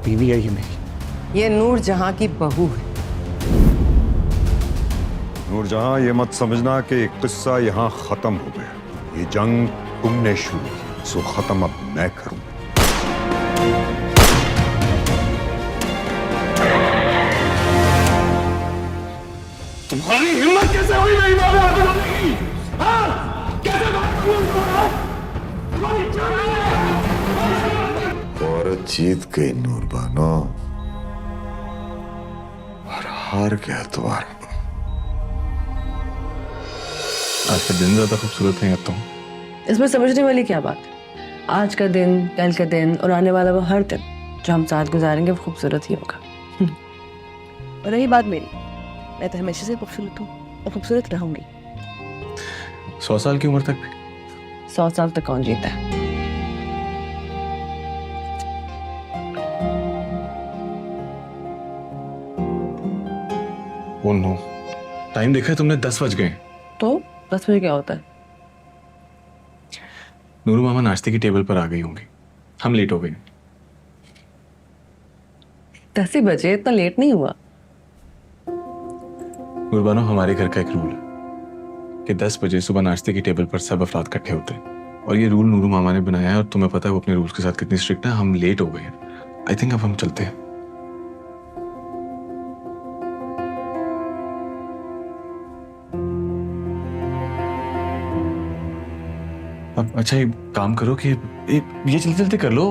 बीवी है ये मेरी। ये नूरजहां की बहू है। नूरजहां, ये मत समझना कि किस्सा यहाँ खत्म हो गया। ये जंग तुमने शुरू की, सो खत्म अब मैं करूं। तुम्हारी हिम्मत कैसे हुई मेरी मां पे हाथ उठाने की? हाँ? कैसे बात हुई तुम्हारा? औरत जीत गई नूरबानो और हार गया तुम्हारा। आज का दिन ज्यादा खूबसूरत नहीं लगता हूँ। इसमें समझने वाली क्या बात है? आज का दिन, कल का दिन और आने वाला वो हर दिन जो हम साथ गुजारेंगे वो खूबसूरत ही होगा। और रही बात मेरी, मैं तो हमेशा से खूबसूरत हूँ और खूबसूरत रहूंगी। 100 साल की उम्र तक भी? 100 साल तक कौन जीता है? ओह नो, टाइम देखा है तुमने? 10 बज गए। तो 10 बजे क्या होता है? नूरू मामा नाश्ते की टेबल पर आ गई होंगी, हम लेट हो गए। 10 ही बजे, इतना लेट नहीं हुआ। नूरबानो, हमारे घर का एक रूल है कि 10 बजे सुबह नाश्ते की टेबल पर सब अफराद इकट्ठे होते हैं, और ये रूल नूरू मामा ने बनाया है, और तुम्हें पता है वो अपने रूल्स के साथ कितनी स्ट्रिक्ट है। हम लेट हो गए हैं। आई थिंक अब हम चलते हैं। अब अच्छा एक काम करो कि ये चलते चलते कर लो,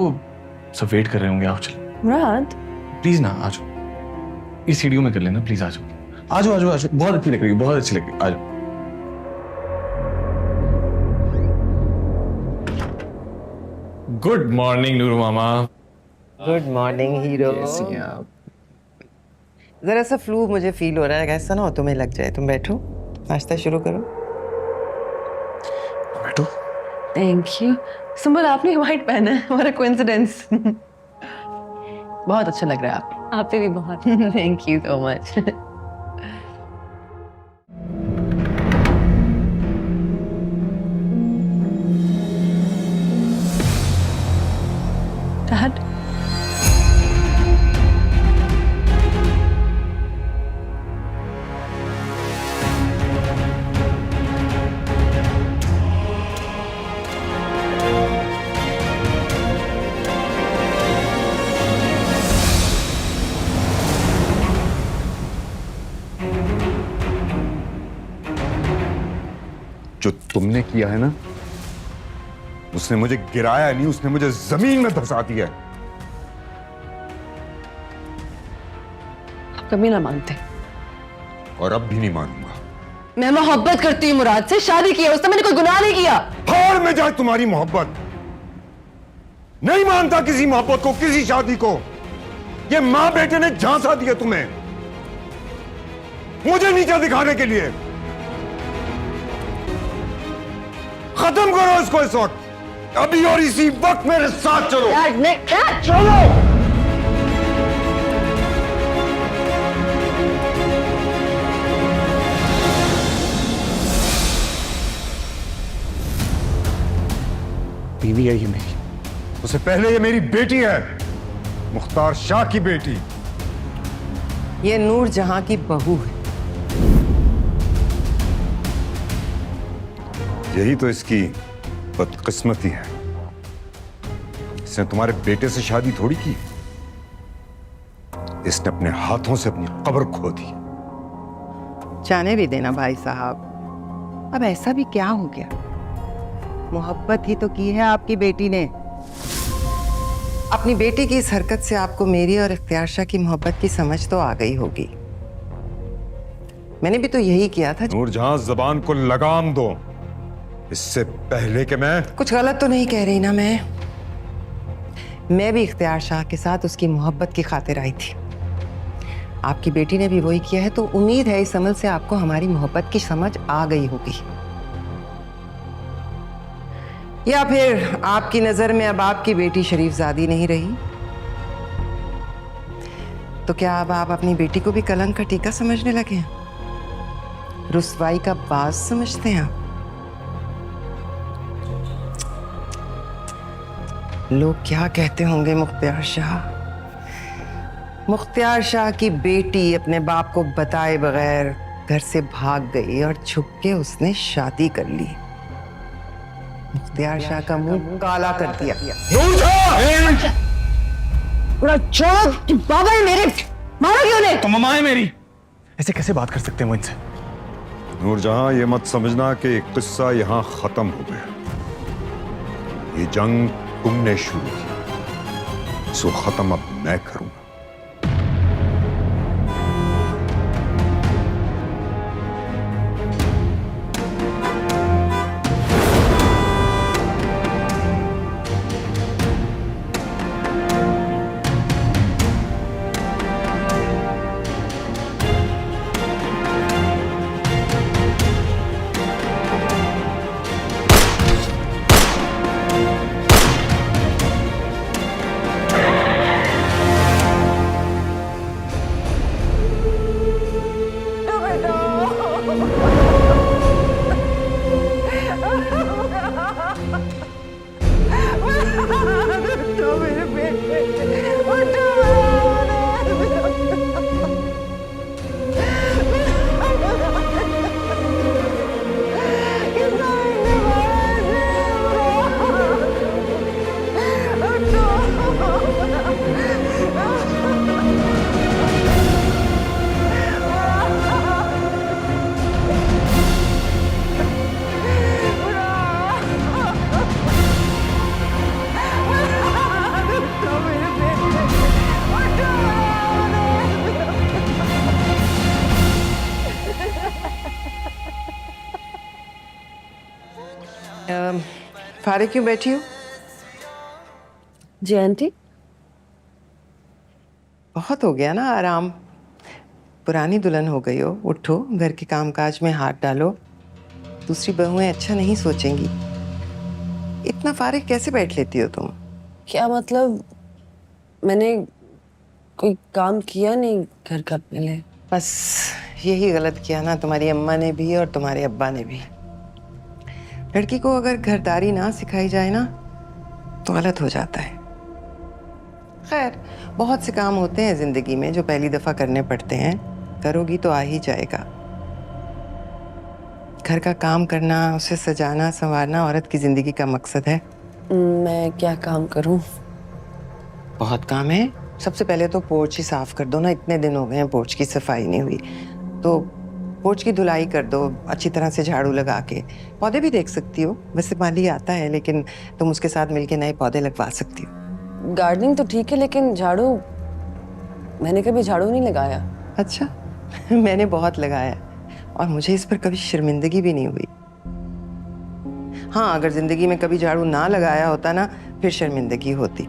सब वेट कर रहे होंगे। आओ चलो। मुराद, प्लीज ना आ जाओ, इस सीढ़ियों में कर लेना प्लीज। आ जाओ आ जाओ आ जाओ आ जाओ, बहुत अच्छी लग रही है, बहुत अच्छी लग रही है। आ जाओ। गुड मॉर्निंग नूरू मामा। Good morning hero. कैसी हैं आप? जरा सा फ्लू मुझे फील हो रहा है, ऐसा ना हो तुम्हें लग जाए। तुम बैठो, नाश्ता शुरू करो। बैठो। Thank you. सिंबल, आपने व्हाइट पहना है, व्हाट अ कोइंसिडेंस। बहुत अच्छा लग रहा है आप पे भी बहुत। Thank you so much. Dad, जो तुमने किया है ना, उसने मुझे गिराया नहीं, उसने मुझे जमीन में धंसा दिया है। आप कभी ना मानते। और अब भी नहीं मानूंगा। मैं मोहब्बत करती हूँ मुराद से, शादी की है उसने, मैंने कोई गुनाह नहीं किया। हार में जाए तुम्हारी मोहब्बत। नहीं मानता किसी मोहब्बत को, किसी शादी को। ये मां बेटे ने झांसा दिया तुम्हें, मुझे नीचा दिखाने के लिए। खत्म करो इसको इस वक्त, अभी और इसी वक्त मेरे साथ चलो। चलो। बीवी है ये मेरी। उससे पहले ये मेरी बेटी है, मुख्तार शाह की बेटी। ये नूरजहां की बहू है। यही तो इसकी बदकिस्मती है। इसने तुम्हारे बेटे से शादी थोड़ी की, इसने अपने हाथों से अपनी कब्र खो दी। जाने भी देना भाई साहब, अब ऐसा भी क्या हो गया? मोहब्बत ही तो की है आपकी बेटी ने। अपनी बेटी की इस हरकत से आपको मेरी और इख्तियार शाह की मोहब्बत की समझ तो आ गई होगी। मैंने भी तो यही किया था। नूरजहां, जबान को लगाम दो, इससे पहले कि मैं कुछ गलत तो नहीं कह रही ना? मैं भी इख्तियार शाह के साथ उसकी मोहब्बत की खातिर आई थी। आपकी बेटी ने भी वही किया है, तो उम्मीद है इस अमल से आपको हमारी मोहब्बत की समझ आ गई होगी। या फिर आपकी नजर में अब आपकी बेटी शरीफजादी नहीं रही? तो क्या अब आप अपनी बेटी को भी कलंक का टीका समझने लगे हैं? रुसवाई का बाज समझते हैं आप? लोग क्या कहते होंगे मुख्तियार शाह, मुख्तियार शाह की बेटी अपने बाप को बताए बगैर घर से भाग गई और छुप के उसने शादी कर ली। मुख्तियार शाह का मुंह काला कर दिया। बाबा ने मेरे मारा क्यों ने? तो मम्मा है मेरी, ऐसे कैसे बात कर सकते हैं मुझसे? नूरजहां, ये मत समझना कि किस्सा यहां खत्म हो गया। ये जंग तुमने शुरू की, सो खत्म अब मैं करूंगा। फारे क्यों बैठी हो? जी आंटी। बहुत हो गया ना आराम, पुरानी दुल्हन हो गई हो। उठो, घर के कामकाज में हाथ डालो। दूसरी बहुएं अच्छा नहीं सोचेंगी। इतना फारिग कैसे बैठ लेती हो तुम? क्या मतलब? मैंने कोई काम किया नहीं घर का पहले। बस यही गलत किया ना तुम्हारी अम्मा ने भी और तुम्हारे अब्बा ने भी। लड़की को अगर घरदारी ना सिखाई जाए ना तो गलत हो जाता है। खैर, बहुत से काम होते हैं जिंदगी में जो पहली दफा करने पड़ते हैं। करोगी तो आ ही जाएगा। घर का काम करना, उसे सजाना संवारना औरत की जिंदगी का मकसद है। मैं क्या काम करूं? बहुत काम है। सबसे पहले तो पोर्च ही साफ कर दो ना। इतने दिन हो गए हैं पोर्च की सफाई नहीं हुई, तो पोर्च की धुलाई कर दो अच्छी तरह से झाड़ू लगा के। पौधे भी देख सकती हो, वैसे माली आता है लेकिन तुम उसके साथ मिलके नए पौधे लगवा सकती हो। गार्डनिंग तो ठीक है लेकिन झाड़ू, मैंने कभी झाड़ू नहीं लगाया। अच्छा मैंने बहुत लगाया और मुझे इस पर कभी शर्मिंदगी भी नहीं हुई। हाँ, अगर जिंदगी में कभी झाड़ू ना लगाया होता ना फिर शर्मिंदगी होती।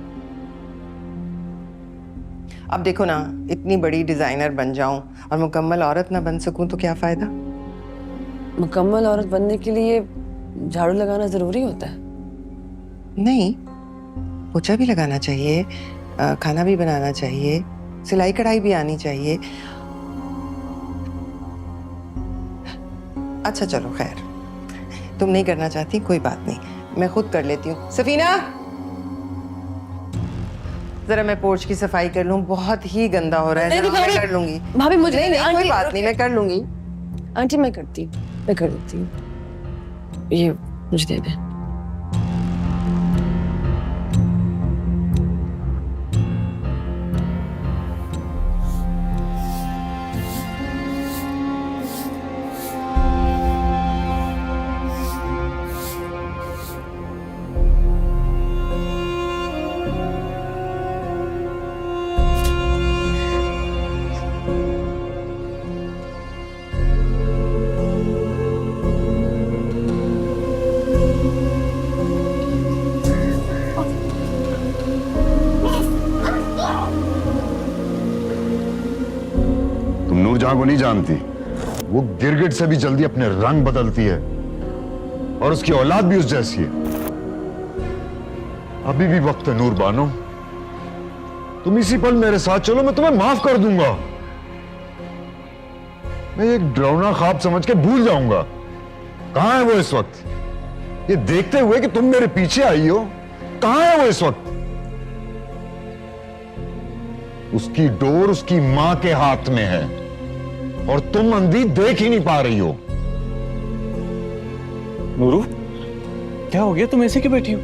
अब देखो ना, इतनी बड़ी डिजाइनर बन जाऊं और मुकम्मल औरत ना बन सकूं तो क्या फायदा? मुकम्मल औरत बनने के लिए झाड़ू लगाना जरूरी होता है? नहीं, पोछा भी लगाना चाहिए, खाना भी बनाना चाहिए, सिलाई कढ़ाई भी आनी चाहिए। अच्छा चलो खैर, तुम नहीं करना चाहती, कोई बात नहीं, मैं खुद कर लेती हूँ। सफीना, जरा मैं पोर्च की सफाई कर लूँ, बहुत ही गंदा हो रहा है। मैं कर लूंगी भाभी, मुझे नहीं, कोई बात नहीं, मैं कर लूंगी। आंटी मैं करती हूँ, मैं कर देती हूँ। ये मुझे दे दे। नूरजहां को नहीं जानती, वो गिरगिट से भी जल्दी अपने रंग बदलती है और उसकी औलाद भी उस जैसी है। अभी भी वक्त है नूर बानो, तुम इसी पल मेरे साथ चलो, मैं तुम्हें माफ कर दूंगा। मैं एक डरावना ख्वाब समझ के भूल जाऊंगा। कहां है वो इस वक्त? ये देखते हुए कि तुम मेरे पीछे आई हो, कहां है वो इस वक्त? उसकी डोर उसकी मां के हाथ में है और तुम अंधी देख ही नहीं पा रही हो। नूरू, क्या हो गया? तुम ऐसे क्यों बैठी हो?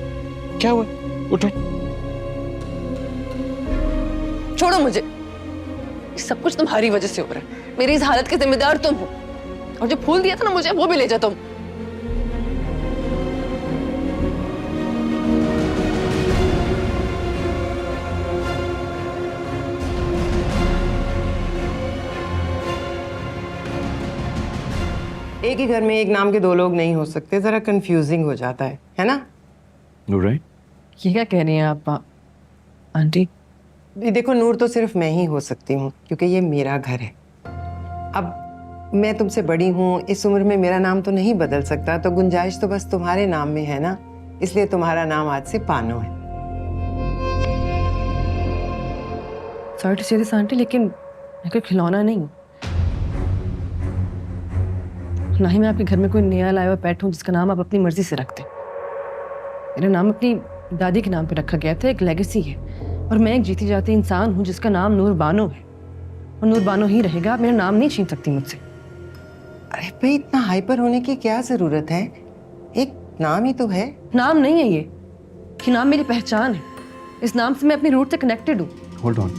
क्या हुआ? उठो। छोड़ो मुझे। ये सब कुछ तुम्हारी वजह से हो रहा है। मेरी इस हालत के जिम्मेदार तुम हो, और जो फूल दिया था ना मुझे, वो भी ले जा तुम। एक ही घर में एक नाम के दो लोग नहीं हो सकते, जरा कंफ्यूजिंग हो जाता है ना? नूर राइट? ये क्या कह रही हैं आप आंटी? ये देखो, नूर तो सिर्फ मैं ही हो सकती हूँ क्योंकि ये मेरा घर है। अब मैं तुमसे बड़ी हूँ, इस उम्र में मेरा नाम तो नहीं बदल सकता, तो गुंजाइश तो बस तुम्हारे नाम में है ना, इसलिए तुम्हारा नाम आज से पानो है। सॉरी टू से दिस आंटी, लेकिन मैं कोई खिलौना नहीं हूँ, ना ही मैं आपके घर में कोई नया लाया हुआ पेट हूँ जिसका नाम आप अपनी मर्जी से रखते। मेरा नाम अपनी दादी के नाम पे रखा गया था, एक लेगेसी है, और मैं एक जीती जाती इंसान हूँ जिसका नाम नूर बानो है, और नूर बानो ही रहेगा। आप मेरा नाम नहीं छीन सकती मुझसे। अरे भाई, इतना हाइपर होने की क्या जरूरत है? एक नाम ही तो है। नाम नहीं है ये नाम मेरी पहचान है। इस नाम से मैं अपनी रूट से कनेक्टेड हूँ। होल्ड ऑन,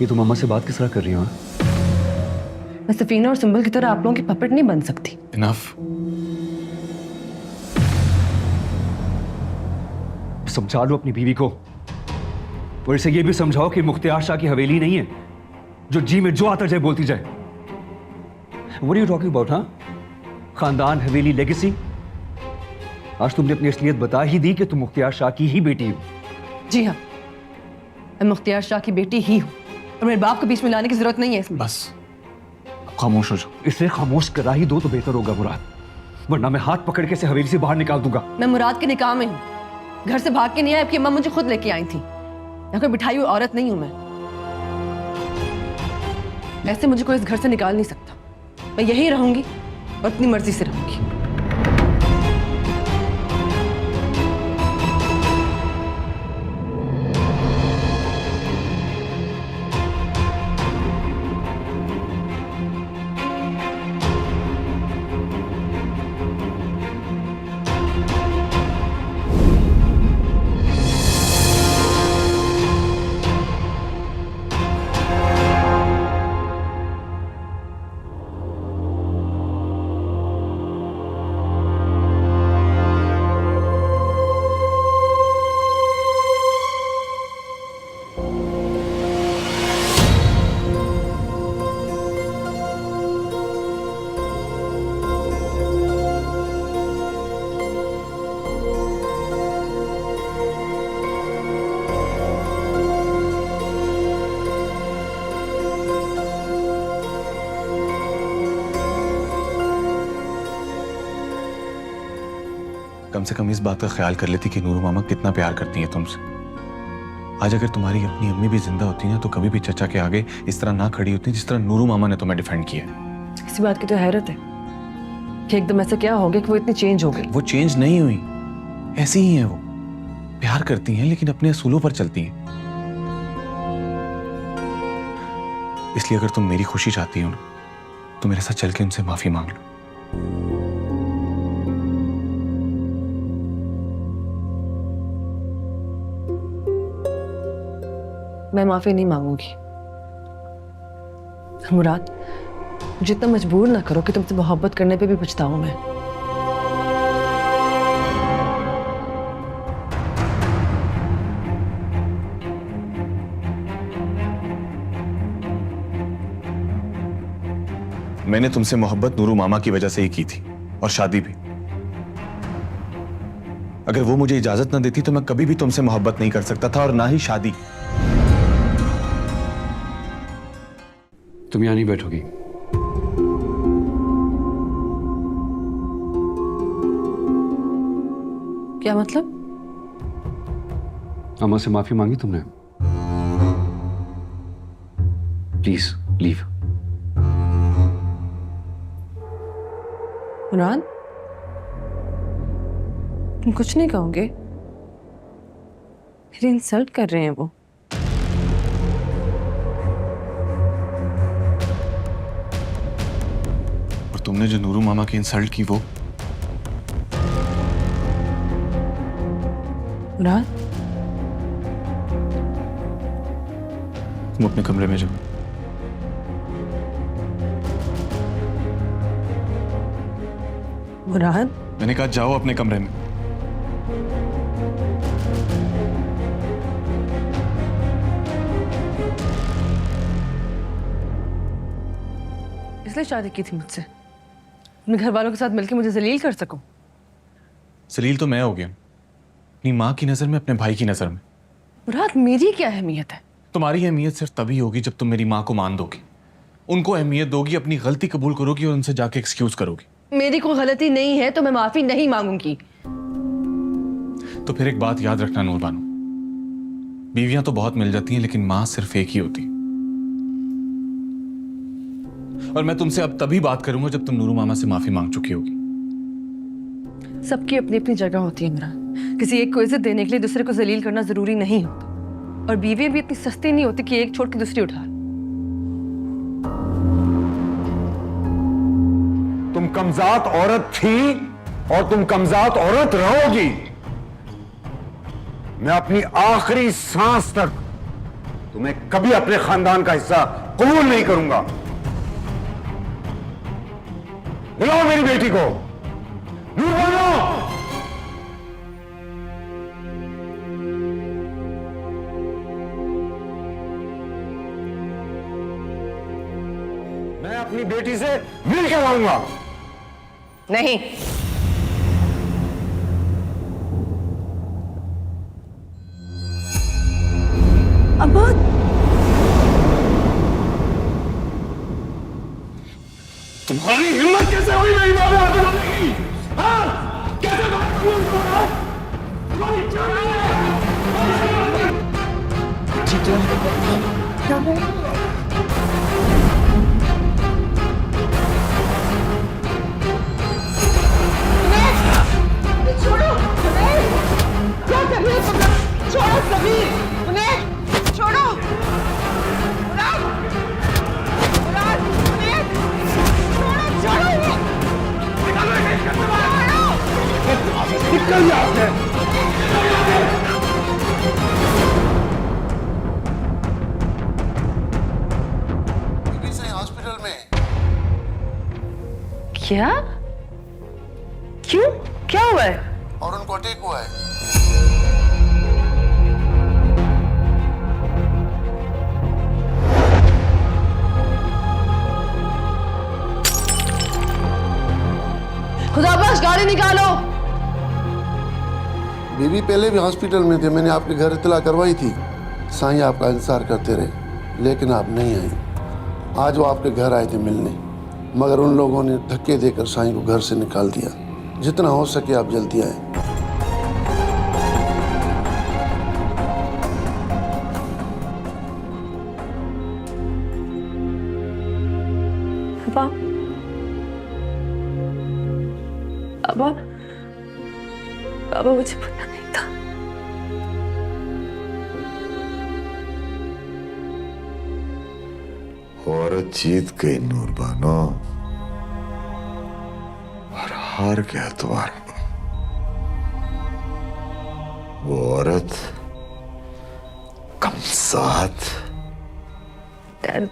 ये तुम मम्मा से बात किस तरह कर रही हो? मैं सफीना और सिंबल की तरह आप लोगों की पपेट नहीं बन सकती। इनफ। समझा लो अपनी बीवी को, और इसे ये भी समझाओ कि मुख्तियार शाह की हवेली नहीं है जो जी में जो आता जाए बोलती जाए। What are you talking about, हाँ? खानदान, हवेली, लेगेसी। आज तुमने अपनी असलियत बता ही दी कि तुम मुख्तियार शाह की ही बेटी हो। जी हाँ, मैं मुख्तियार शाह की बेटी ही हूँ, और मेरे बाप को बीच में लाने की जरूरत नहीं है इसमें। बस खामोश हो जाओ। इसे खामोश करा ही दो तो बेहतर होगा मुराद, वरना मैं हाथ पकड़ के इसे हवेली से बाहर निकाल दूंगा। मैं मुराद के निकाह में हूँ, घर से भाग के नहीं आई, आपकी अम्मा मुझे खुद लेके आई थी। मैं कोई बिठाई हुई औरत नहीं हूं। मैं ऐसे मुझे कोई इस घर से निकाल नहीं सकता। मैं यही रहूंगी और अपनी मर्जी से रहूंगी। कम से कम इस बात का ख्याल कर लेती कि नूरू मामा कितना प्यार करती हैं तुमसे। आज अगर तुम्हारी अपनी अम्मी भी जिंदा होती ना, तो कभी भी चचा के आगे इस तरह ना खड़ी होती जिस तरह नूरू मामा ने तुम्हें डिफेंड किया है। इसी बात की तो हैरत है कि एकदम ऐसा क्या हो गया कि वो इतनी चेंज हो गई। वो चेंज नहीं हुई, ऐसी ही है वो। प्यार करती हैं लेकिन अपने असूलों पर चलती हैं। इसलिए अगर तुम मेरी खुशी चाहती हो ना, तो मेरे साथ चल के उनसे माफी मांग लो। मैं माफी नहीं मांगूंगी मुराद। मुझे इतना मजबूर ना करो कि तुमसे मोहब्बत करने पे भी पछताऊं मैं। मैंने तुमसे मोहब्बत नूरू मामा की वजह से ही की थी, और शादी भी। अगर वो मुझे इजाजत ना देती तो मैं कभी भी तुमसे मोहब्बत नहीं कर सकता था, और ना ही शादी। तुम यहां नहीं बैठोगी। क्या मतलब? अम्मा से माफी मांगी तुमने? Please leave. मुराद, तुम कुछ नहीं कहोगे? मेरी इंसल्ट कर रहे हैं वो। तुमने जो नूरू मामा की इंसल्ट की वो। मुराद, तुम अपने कमरे में जाओ। मुराद, मैंने कहा जाओ अपने कमरे में। इसलिए शादी की थी मुझसे, अपने घर वालों के साथ मिलकर मुझे जलील कर सकूं। सलील तो मैं हो गया, अपनी माँ की नजर में, अपने भाई की नजर में। मुराद, मेरी क्या अहमियत है? तुम्हारी अहमियत सिर्फ तभी होगी जब तुम मेरी माँ को मान दोगी, उनको अहमियत दोगी, अपनी गलती कबूल करोगी और उनसे जाके एक्सक्यूज करोगी। मेरी कोई गलती नहीं है तो मैं माफी नहीं मांगूंगी। तो फिर एक बात याद रखना नूर बानो, बीवियां तो बहुत मिल जाती हैं लेकिन माँ सिर्फ एक ही होती है। और मैं तुमसे अब तभी बात करूंगा जब तुम नूरू मामा से माफी मांग चुकी होगी। सबकी अपनी अपनी जगह होती है मुराद। किसी एक को इज्जत देने के लिए दूसरे को जलील करना जरूरी नहीं होता, और बीवियां भी इतनी सस्ती नहीं होती कि एक छोड़ के दूसरी उठा। तुम कमजात औरत थी और तुम कमजात औरत रहोगी। मैं अपनी आखिरी सांस तक तुम्हें कभी अपने खानदान का हिस्सा कबूल नहीं करूंगा। बुलाओ मेरी बेटी को। नूर बानो! मैं अपनी बेटी से मिल के आऊंगा। नहीं, अब्बा, तुम्हारी हिम्मत कैसे हुई मेरी माँ पे हाथ उठाने की? हाँ? कैसे बात हुई उनको, हाँ? तुम्हारी छोड़ो समीर, क्या कर रहे हो तुम? छोड़ो समीर, उन्हें छोड़ो। मुराद, मुराद, उन्हें छोड़ो, छोड़ो उन्हें। निकल यहाँ से। हॉस्पिटल में। क्या? क्यों? क्या हुआ है? और उनको अटैक हुआ है। खुदाबख्श, गाड़ी निकालो। बीबी पहले भी हॉस्पिटल में थे, मैंने आपके घर इत्तला करवाई थी। साईं आपका इंतजार करते रहे लेकिन आप नहीं आई। आज वो आपके घर आए थे मिलने, मगर उन लोगों ने धक्के देकर साईं को घर से निकाल दिया। जितना हो सके आप जल्दी आए। अब्बा, अब्बा, अब्बा, मुझे पता नहीं था। औरत जीत गई नूर बानो और हार गया द्वार। वो औरत कमसात। डैड,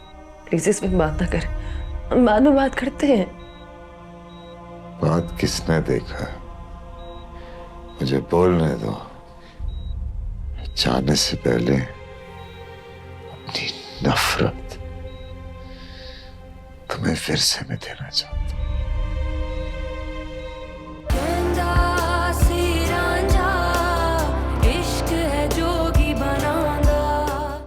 प्लीज इसमें बात ना कर, हम बाद में बात करते हैं। बात किसने देखा? मुझे बोलने दो। जाने से पहले अपनी नफरत तुम्हें फिर से मैं देना चाहूंगा।